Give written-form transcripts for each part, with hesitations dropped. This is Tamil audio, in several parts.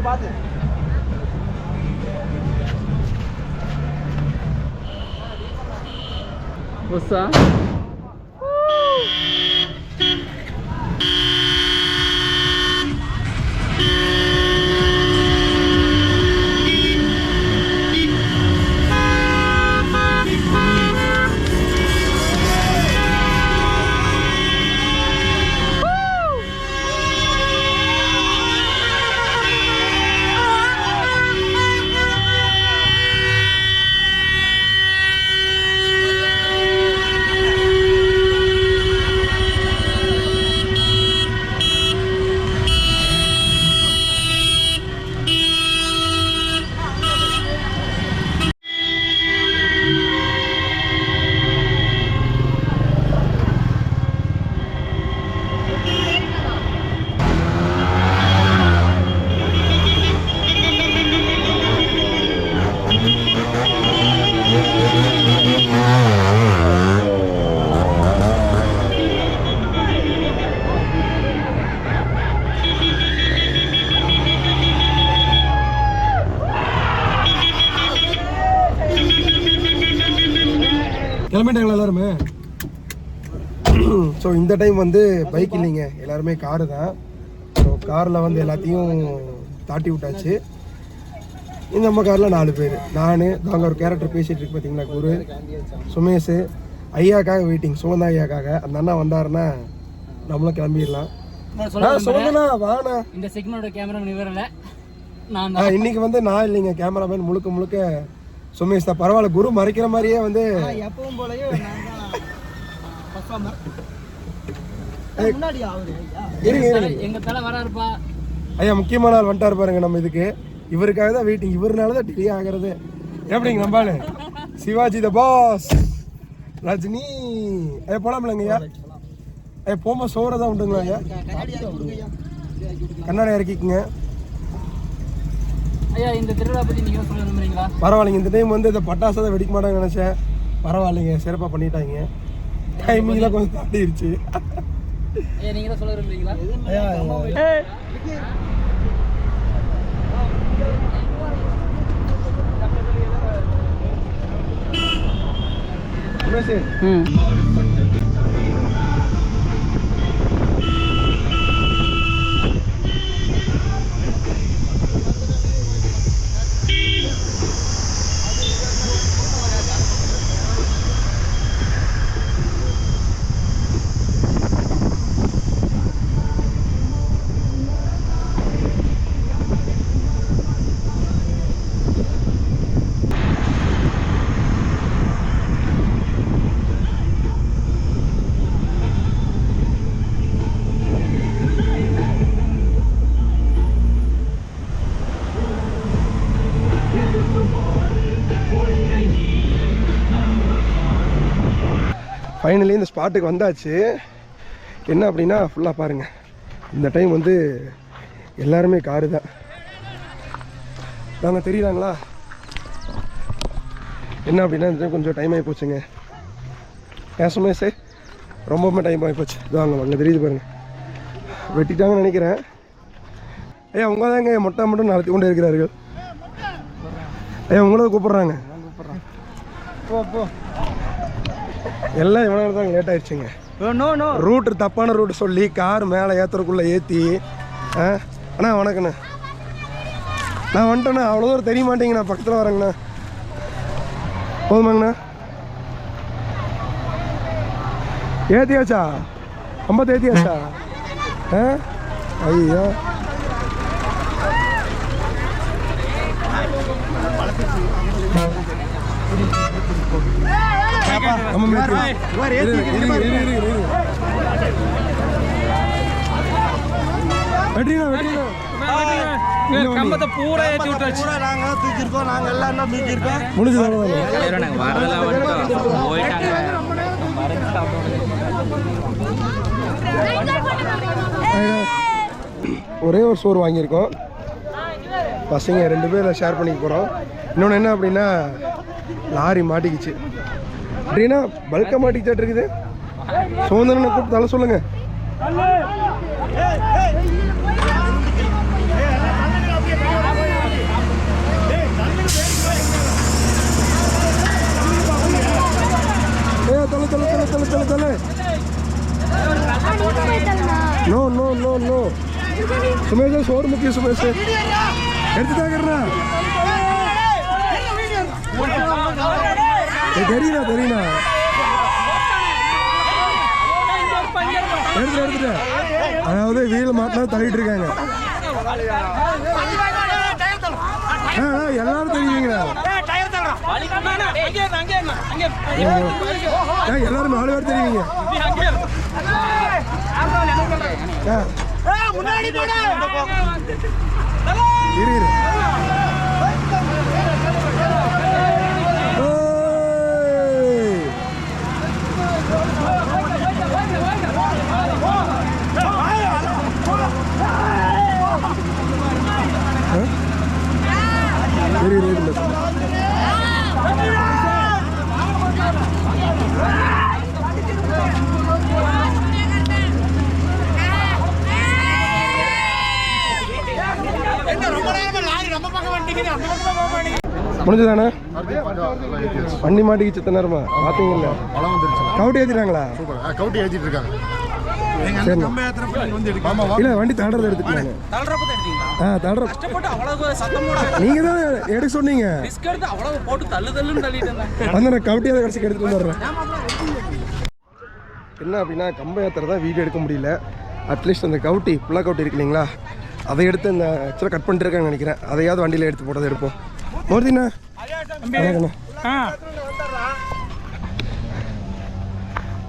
பாத்து What's கிளம்பிட்டாங்களா எல்லாருமே? ஸோ இந்த டைம் வந்து பைக் இல்லைங்க, எல்லாருமே காரு தான். ஸோ காரில் வந்து எல்லாத்தையும் தாட்டி விட்டாச்சு. இந்த நம்ம காரில் 4 பேர், நான் நாங்கள் ஒரு கேரக்டர் பேசிகிட்டு இருக்கு பார்த்தீங்களா, குரு, சுமேஷ், ஐயாக்காக வெயிட்டிங், சுகந்தா ஐயாக்காக. அந்த அண்ணா வந்தாருன்னா நம்மளும் கிளம்பிடலாம். சொல்லுண்ணா வாண்ணா. இந்த செக்மெண்டோட கேமராமேன் இவரல நான். இன்னைக்கு வந்து நான் இல்லைங்க, கேமராமேன் முழுக்க முழுக்க சுமேஷ் தான். பரவாயில்ல, குரு மறைக்கிற மாதிரியே வந்து எப்பவும் போலயே எங்க தலை வராருப்பா. ஐயா முக்கியமான ஆள் வந்துட்டாரு பாருங்க நம்ம இதுக்கு. இவருக்காக தான் வெயிட்டிங், இவருனால தான் டிலே ஆகிறது. எப்படிங்க நம்பாளு? சிவாஜி த பாஸ், ரஜினி. ஐயா போலாம்லங்க ஐயா? ஐயா போமா சோற தான் உண்டுங்களா ஐயா? கண்ணாடி இறக்கிக்குங்க ஐயா. இந்த திருவிழா பத்தி நீங்க சொல்ல விரும்புறீங்களா? பரவாயில்லைங்க, இந்த டைம் வந்து இந்த பட்டாசை தான் வெடிக்க மாட்டாங்க நினைச்சேன். பரவாயில்லைங்க, சிறப்பாக பண்ணிட்டாங்க. டைமிங்லாம் கொஞ்சம் தாண்டிடுச்சு. ஐயா நீங்க தான் சொல்ல விரும்புறீங்களா? ஃபைனலி இந்த ஸ்பாட்டுக்கு வந்தாச்சு. என்ன அப்படின்னா ஃபுல்லாக பாருங்கள், இந்த டைம் வந்து எல்லாருமே காரு தான். நாங்கள் தெரியுறாங்களா என்ன அப்படின்னா இந்த டைம் கொஞ்சம் டைம் ஆகி போச்சுங்க. ஏன் சுமேஷ் ரொம்பவுமே டைம் ஆகி போச்சு. இதாங்க அங்கே தெரியுது பாருங்கள், வெட்டிட்டாங்கன்னு நினைக்கிறேன். ஐயா உங்கள் தாங்க மொட்டை மட்டும் நடத்தி கொண்டே இருக்கிறார்கள். ஐயா உங்களதை கூப்பிட்றாங்க. எல்லாம் இவனால தான் லேட் ஆயிடுச்சுங்க. ரூட்டு தப்பான ரூட்டு சொல்லி கார் மேலே ஏற்றுறக்குள்ளே ஏற்றி. அண்ணா வணக்கண்ணா, நான் வந்துட்டேண்ணா. அவ்வளோ தூரம் தெரிய மாட்டேங்கண்ணா, பக்கத்தில் வரேங்கண்ணா. போதுமாங்கண்ணா? ஏற்றியாச்சா? 50 ஏற்றியாச்சா? ஐயோ கம்பத்தை பூரா ஏற்றி விட்டாச்சு. நாங்க தூக்கிருக்கோம், நாங்க எல்லாம் தூக்கிருக்கோம். ஒரே ஒரு சோறு வாங்கியிருக்கோம், பசங்க 2 பேர் ஷேர் பண்ணிக்க போகிறோம். இன்னொன்று என்ன அப்படின்னா லாரி மாட்டிக்கிச்சு அப்படின்னா பல்காக மாட்டிக்கிச்சாட்டு இருக்குது. சுதந்திரனை கூப்பிட்டு தலை சொல்லுங்க. தலை தலை தலை தலை தலை தலை. No no no no. Sumesh சோறு முக்கியம். சுமேஷ் எடுத்துட்டாங்கண்ணா. தெரியுண்ணா தெரியுண்ணா. எடுத்துட்டு அதாவது வீல் மாட்டினா தள்ளிட்டு இருக்காங்க. எல்லாரும் தெரியுங்களா? எல்லாரும் 4 பேர் தெரியுங்க. முடிஞ்சதானே? வண்டி மாட்டிக்கிச்சு எத்தனை நேரமா பார்த்தீங்கல்ல? கவுட்டி ஏற்றிட்டாங்களா? கவுட்டி ஏற்றிட்டு இருக்காங்க. இல்லை வண்டி தடுறத எடுத்துட்டாங்க. நீங்க தான் எடுக்க சொன்னீங்க. வந்து நான் கவுட்டியாவது கடைசிக்கு எடுத்துட்டு வந்துடுறேன். என்ன அப்படின்னா கம்பை ஏற்றுறது தான் வீடியோ எடுக்க முடியல. அட்லீஸ்ட் அந்த கவுட்டி புல்லா கவுட்டி இருக்கு இல்லைங்களா, அதை எடுத்து இந்த ஆக்சுவலாக கட் பண்ணிட்டு இருக்காங்கன்னு நினைக்கிறேன். அதையாவது வண்டியில் எடுத்து போட்டதை எடுப்போம். மூர்த்திண்ணா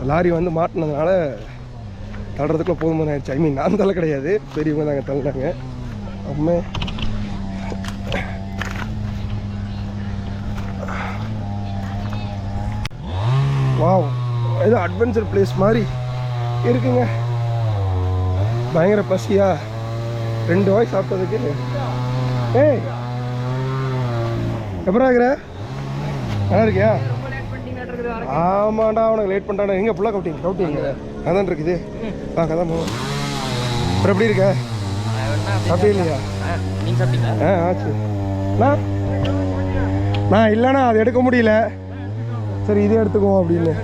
லாரி வந்து மாட்டினதுனால தள்ளுறதுக்குள்ள போகும்போது ஆயிடுச்சு. ஐ மீன் நான் தள்ள கிடையாது, பெரியவங்க தாங்க தள்ளினாங்க. அம்மே வாவ், ஏதோ அட்வென்ச்சர் பிளேஸ் மாதிரி இருக்குங்க. பயங்கர பசியா 2 வாய் சாப்பிட்டதுக்கு. ஏய் எப்படா இருக்கிற? நல்லா இருக்கியா? ஆமாண்டா, அவனுக்கு லேட் பண்ணிட்டானே. எங்கே ஃபுல்லாக கவுட்டி எங்கே அதான் இருக்குது. கதான் போவோம். அப்புறம் எப்படி இருக்க? சாப்பிட்டே இல்லையா? ஆச்சு. நான் இல்லைண்ணா அது எடுக்க முடியல. சரி இதே எடுத்துக்குவோம் அப்படின்னு.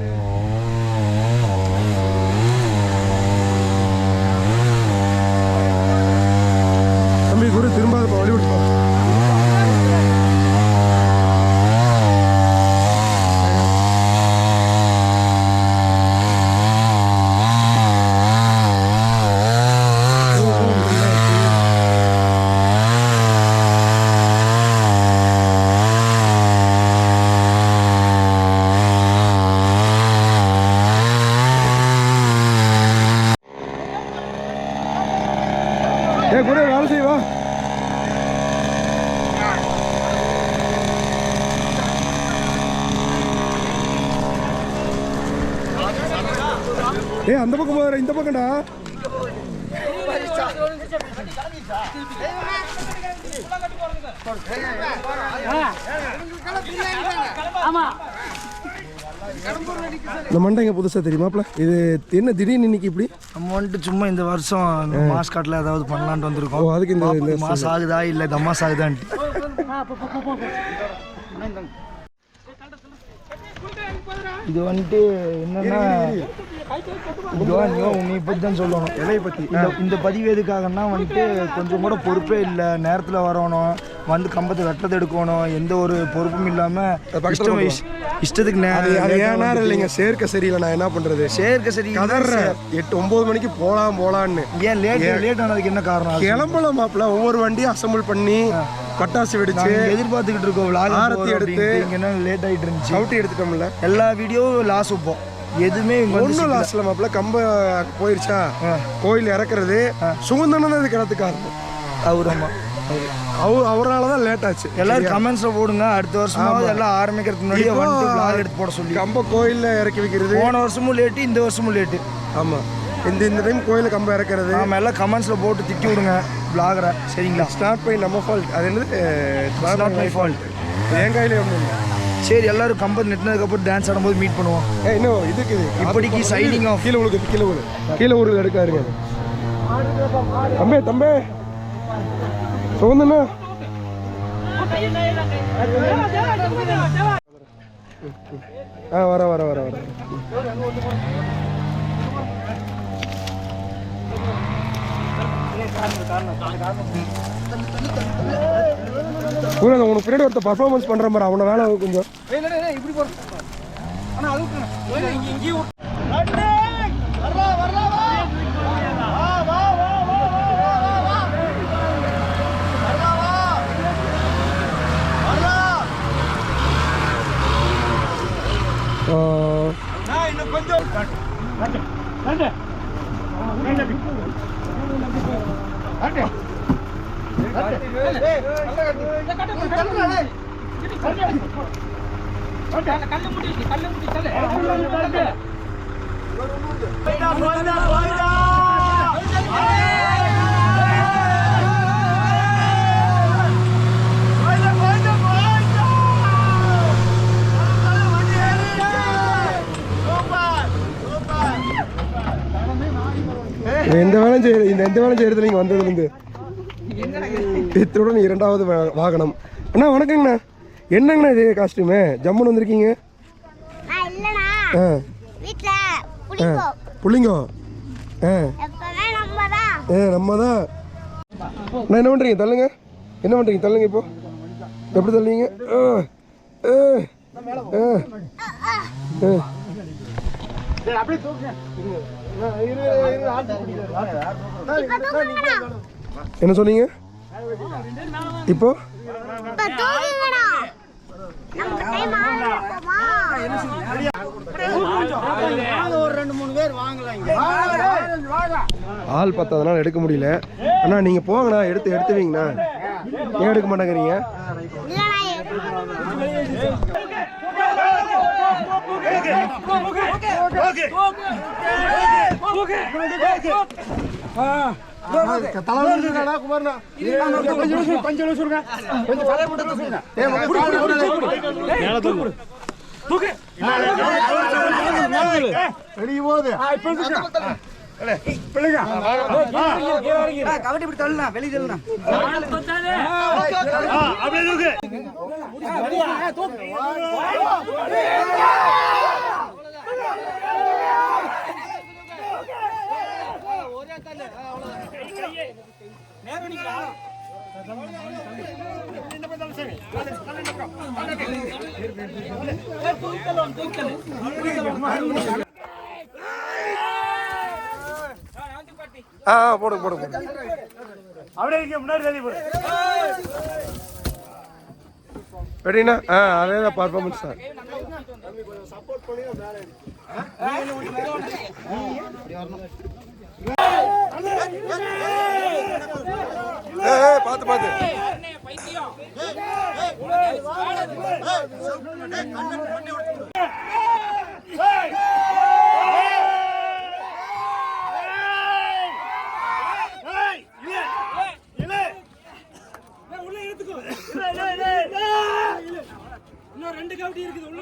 தம்பி குரு திரும்ப வழி விட்டுப்போம். குரு வேலை செய்வா. அந்த பக்கம் போற, இந்த பக்கம்டா. இந்த மண்டைங்க புதுசா தெரியுமாப்ல? இது என்ன திடீர்னு இன்னைக்கு இப்படி? நம்ம வந்துட்டு சும்மா இந்த வருஷம் மாஸ்காட்ல ஏதாவது பண்ணலான்ட்டு வந்திருக்கோம். அதுக்கு இந்த மாஸ் ஆகுதா இல்லை தமாஸ் ஆகுதான்ட்டு. இது வந்துட்டு என்னன்னா உன்னை பற்றி தான் சொல்லணும். இலையை பற்றி இந்த பதிவு எதுக்காகன்னா வந்துட்டு கொஞ்சம் கூட பொறுப்பே இல்லை. நேரத்தில் வரணும், வந்து கம்பத்தை வெட்டத்தை எடுக்கணும், எந்த ஒரு பொறுப்பும் இல்லாமல் இஷ்டத்துக்கு ஏன்னா இல்லைங்க. சேர்க்க சரியில்லை, நான் என்ன பண்ணுறது? சேர்க்க சரி 8-9 மணிக்கு போகலான்னு. ஏன் லேட் ஆனதுக்கு என்ன காரணம்? கிளம்பலாம் மாப்பிள்ள. ஒவ்வொரு வண்டியும் அசம்பிள் பண்ணி பட்டாசு வெடிச்சு எதிர்பார்த்துக்கிட்டு இருக்கோம். ஆரத்தி எடுத்து இங்கே லேட் ஆகிட்டு இருந்துச்சு. கவுட்டி எடுத்துட்டோம்ல. எல்லா வீடியோவும் லாஸ் வைப்போம், எதுவுமே ஒன்றும் லாஸ்ட்ல மாப்பிள்ள. கம்ப போயிருச்சா கோயில் இறக்குறது சுகந்தனம் தான் இது கிடத்துக்கு காரணம். அவரால் தான் லேட் ஆச்சு. எல்லாரும் கமெண்ட்ஸ்ல போடுங்க. அடுத்த வருஷமாவது எல்லாம் ஆரம்பிக்கிறதுக்கு முன்னாடியே வந்து vlog எடுத்து போட சொல்லி. கம்ப கோயிலில் இறக்கி வைக்கிறது போன வருஷமும் லேட்டு, இந்த வருஷமும் லேட்டு. ஆமாம், இந்த டைம் கோயிலில் கம்ப இறக்குறது. நம்ம எல்லாம் கமெண்ட்ஸ்ல போட்டு திட்டி விடுங்க vlogger. சரிங்களா? ஸ்டார்ட் பை நம்ம ஃபால்ட். அது என்னது? Not my fault. என் கையிலே ஒன்றும் இல்லை. சரி எல்லாரும் கம்பத்து நெட்டினதுக்கப்புறம் டான்ஸ் ஆடும்போது மீட் பண்ணுவோம். இன்னும் இதுக்கு இப்படிக்கு signing off. கீழே உழுகுது கீழே ஊரில் எடுக்காருங்க. தம்பே சோந்தண்ணா வர உனக்கு பின்னாடி ஒருத்த பர்ஃபார்மன்ஸ் பண்ற மாதிரி அவனை வேலை கொஞ்சம் எந்த வேலை செய்யறது நீங்க வந்ததுலேருந்து இத்துடன் 2வது வாகனம். அண்ணா வணக்கங்கண்ணா. என்னங்கண்ணா இது காஸ்டியூமு ஜம்முன்னு வந்திருக்கீங்க? புள்ளிங்கோ நம்ம தான். நான் என்ன பண்ணுறீங்க தள்ளுங்க. என்ன பண்ணுறீங்க தள்ளுங்க. இப்போ எப்படி தள்ளுவீங்க? என்ன சொன்னீங்க இப்போ? ஆள் பத்தாதனால எடுக்க முடியல. அண்ணா நீங்க போங்கண்ணா, எடுத்துவீங்கண்ணா. ஏன் எடுக்க மாட்டேங்கிறீங்க? போடு. ரெடினா? அதேதான் பர்ஃபார்மன்ஸ் தான். பார்த்து இன்னும் 2 கவுட்டி இருக்குது உள்ள.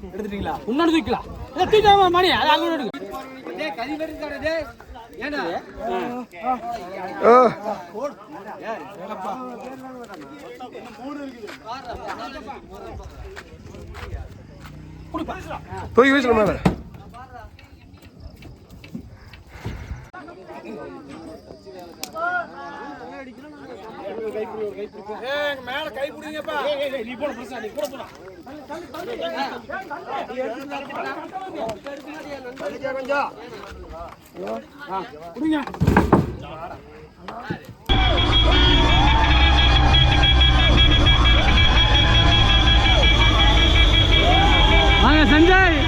எடுத்துட்டீங்களா? முன்னாடி தூக்கலாம். தூக்காம மணி அது அங்க எடுங்க. தூக்கி வீசணும் மேல. மேல கை பிடிங்கப்பா. நீ போட பிரச்சனை நீ போட போடா. கொஞ்சம் குடிங்க. வாங்க சஞ்சய்.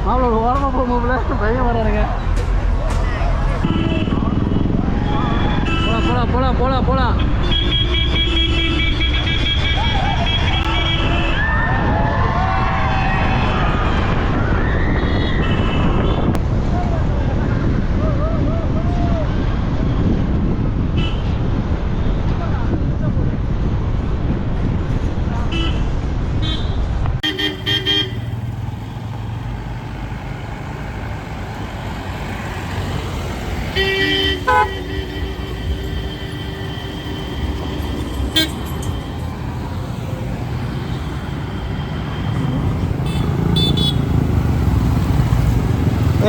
மாப்பிள்ள ஓரமாக போக மாப்பிள்ள பையன் வராருங்க. போலாம் போலாம் போலாம் போலாம்.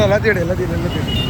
எல்லாத்தையும் எடு எல்லாத்தையும் எல்லாத்தையும் எடு.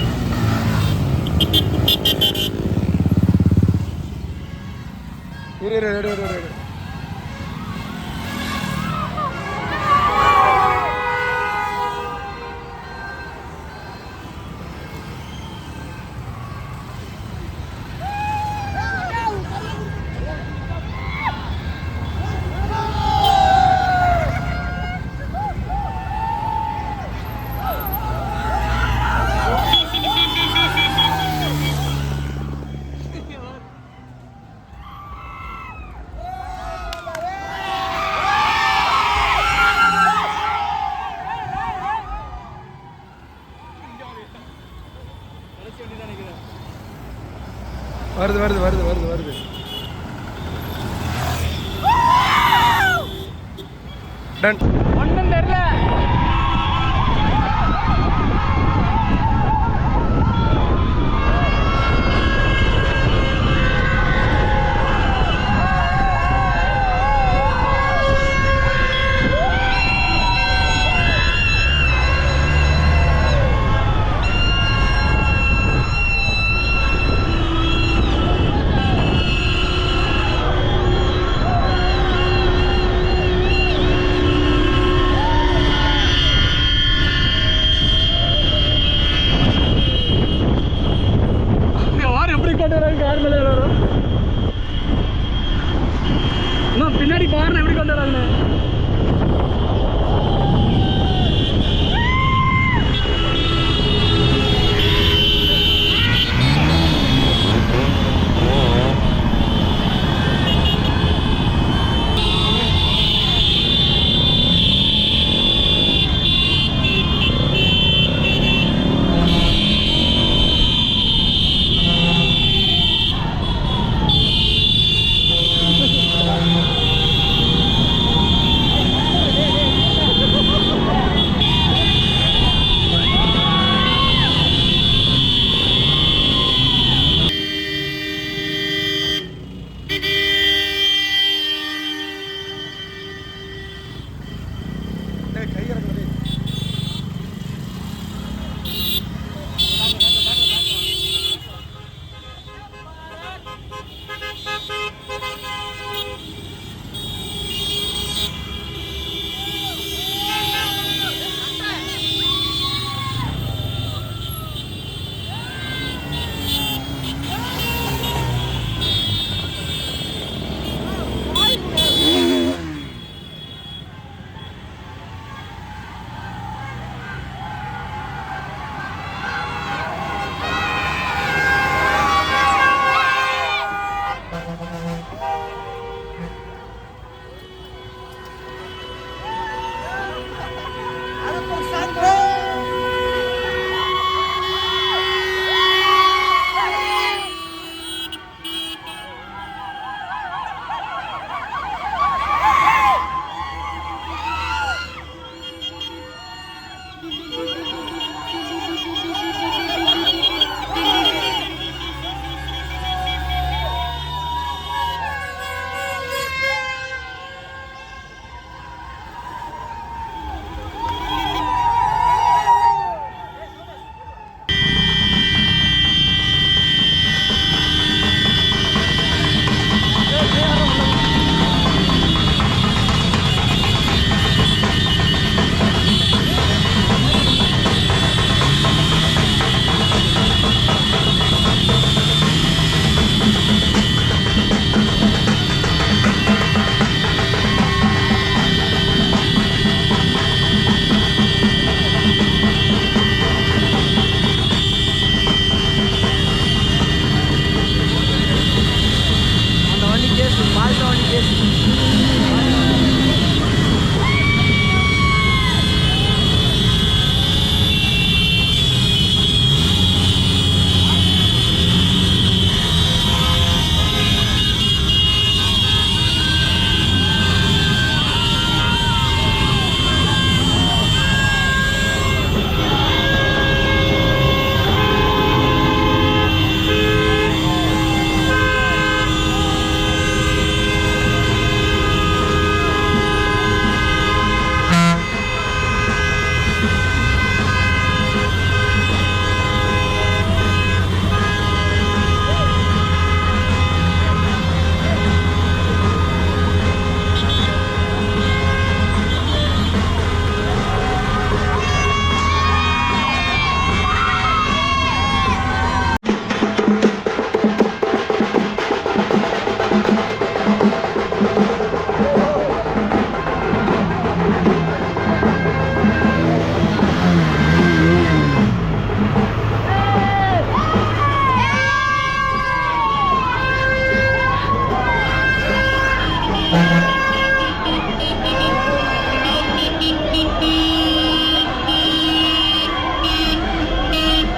வருது வருது வருது வருது வருது. டன். ஒன்றும் தெரியல.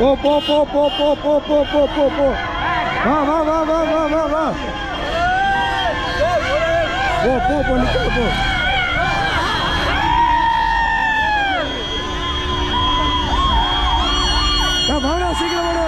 போ போ போ போ போ போ போ போ போ போ வா வா வா வா வா வா வா போ போ போ நிக்க போ வாடா சீக்கிரம் வாடா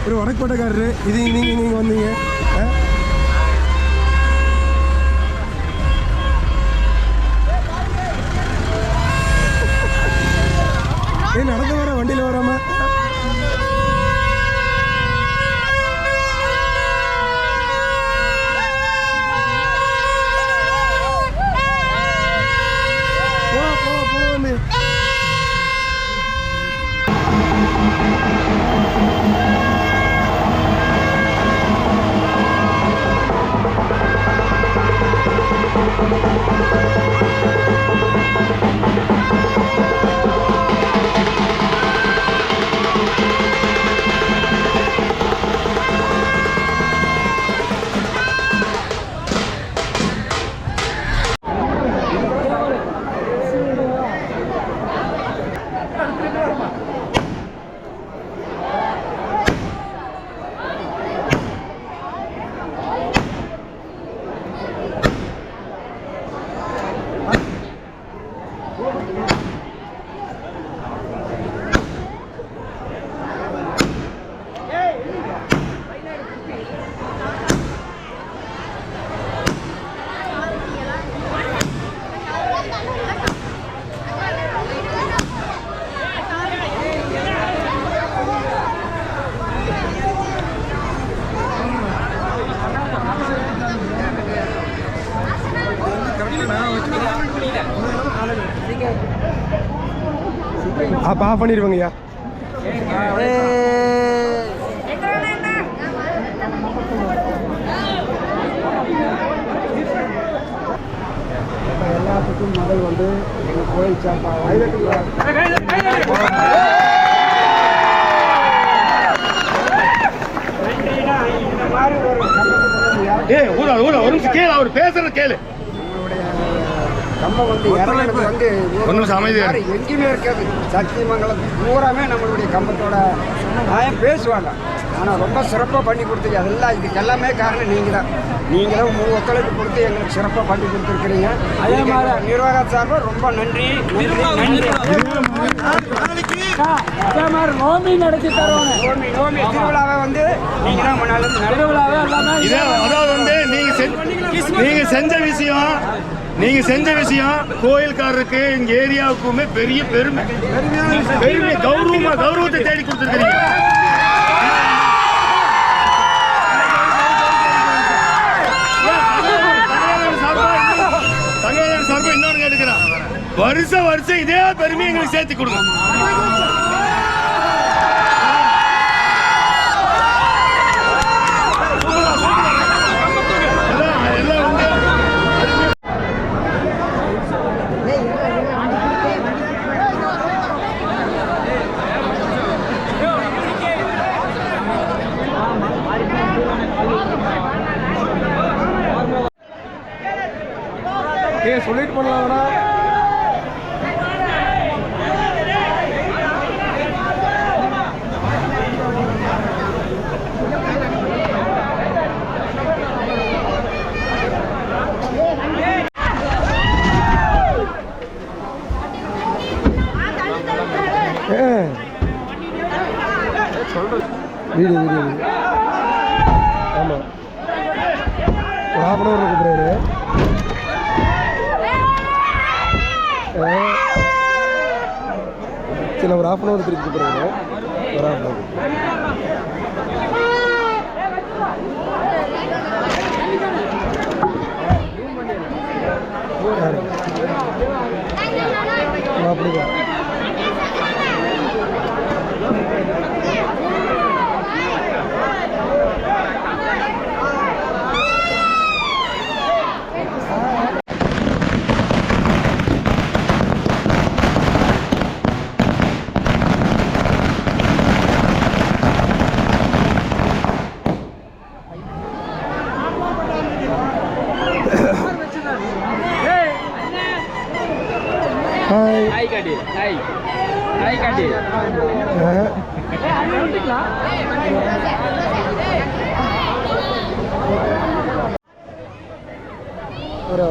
ஒரு வடக்கோட்டைக்காரரு இது நீங்க வந்தீங்க நடந்து வர வண்டியில் வராம அப்போ ஆஃப் பண்ணிடுவாங்கய்யா. எல்லாத்துக்கும் முதல் வந்து எங்கள் கோயில் சாப்பா ஒரு நிமிஷம் கேளு, அவர் பேசுறது கேளு. கம்பம் வந்து இறங்குறது வந்து எங்கேயுமே இருக்காது. சக்திமங்கலம் பூராமே நம்மளுடைய கம்பத்தோட நியாயம் பேசுவாங்க. ஆனால் ரொம்ப சிறப்பாக பண்ணி கொடுத்தீங்க. அதெல்லாம் இதுக்கு எல்லாமே காரணம் நீங்கள் தான். நீங்களும் முழு ஒத்துழைப்பு கொடுத்து எங்களுக்கு சிறப்பாக பண்ணி கொடுத்துருக்கிறீங்க. அதே மாதிரி நிர்வாக சார்பாக ரொம்ப நன்றி நன்றி. அதே மாதிரி நோம்பி நடத்தி தருவாங்க. நோம்பி திருவிழாவை வந்து நீங்கள் தான் முன்னாலும் திருவிழாவே எல்லாமே அதாவது வந்து நீங்க செஞ்ச விஷயம் கோயில்காரருக்கு எங்க ஏரியாவுக்குமே பெரிய பெருமை, கௌரவத்தை தேடி கொடுத்துருக்கீங்க. தங்கவேலன் சார்பா இன்னொன்னு கேட்டுக்கிறேன், வருஷம் இதே பெருமை எங்களுக்கு சேர்த்து கொடுங்க. சொல்லிட்டு பண்ணலாம்டா. வீடு ஆமாம், ஒரு 1/2 hour கூப்பிடுறாரு. சரி நான் ஒரு ½ hour திருப்பி கூப்பிடுறேன். ஒரு ½ hour. அப்படியா ஹாய். ஹாய் காட்டி ஹாய் ஹாய் காட்டி ஒரு